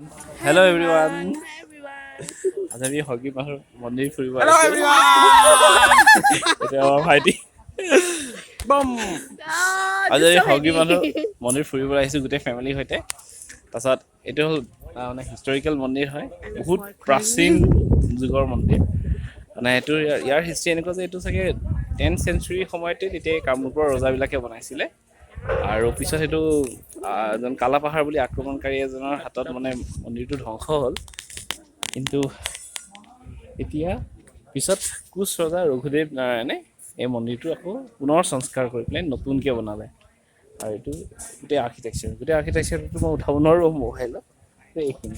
Hello everyone. Hi everyone. আজি আমি হগি মাহৰ মন্দিৰ ফুৰিব Hello আহিছো। everyone! এতিয়া আমাৰ ভাইটি Boom! আজি just so হগি ready. মাহৰ মন্দিৰ ফুৰিব আহিছো গোটেই ফেমিলিৰ সৈতে। তাৰপাছত এইটো হ'ল মানে হিষ্টৰিকেল মন্দিৰ হয়, বহুত প্ৰাচীন যুগৰ মন্দিৰ। মানে এইটো ইয়াৰ হিষ্ট্ৰী এনেকুৱা যে এইটো চাগে 10th century সময়তে তেতিয়া কামৰূপৰ ৰজাবিলাকে বনাইছিলে। আৰু পিছত সেইটো এজন কালাপাহাৰ বুলি আক্ৰমণকাৰী এজনৰ হাতত মানে মন্দিৰটো ধ্বংস হ'ল। কিন্তু এতিয়া পিছত কোচ ৰজা ৰঘুদেৱ নাৰায়ণে এই মন্দিৰটো আকৌ পুনৰ সংস্কাৰ কৰি পেলাই নতুনকৈ বনালে। আৰু এইটো গোটেই আৰ্কিটেকচাৰটো মই উঠাব নোৱাৰোঁ মোবাইলত। এইখিনি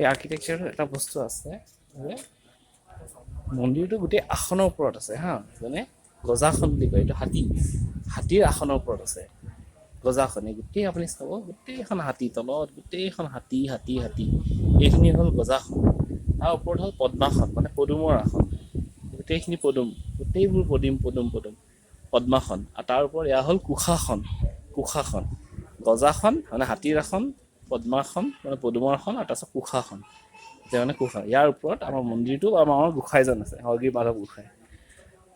এই আৰ্কিটেকচাৰত এটা বস্তু আছে যে মন্দিৰটো গোটেই আসনৰ ওপৰত আছে হা, যেনে গজাখন বুলি কয়, এইটো হাতীৰ আসনৰ ওপৰত আছে গজাখনে। গোটেই আপুনি চাব গোটেইখন হাতী, তলত গোটেইখন হাতী। এইখিনি হ'ল গজাখন। তাৰ ওপৰত হ'ল পদ্মাসন, মানে পদুমৰ আসন। গোটেইখিনি গোটেইবোৰ পদ্মাসন। আৰু তাৰ ওপৰত এয়া হ'ল কুশাসন। গজাখন মানে হাতীৰ আসন, পদ্মাসন মানে পদুমৰ আসন, আৰু তাৰপিছত কুশাসন যে মানে ইয়াৰ ওপৰত আমাৰ মন্দিৰটো আমাৰ গোসাঁইজন আছে, হয়গ্ৰীৱ মাধৱ গোসাঁই।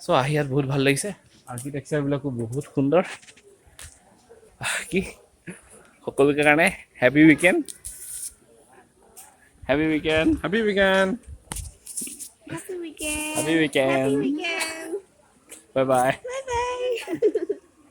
চ' আহি ইয়াত বহুত ভাল লাগিছে, আৰ্কিটেকচাৰবিলাকো বহুত সুন্দৰ। কি সকলোকে কাৰণে happy weekend. Happy weekend! Happy weekend. Happy weekend. Happy weekend. Bye bye. Bye bye.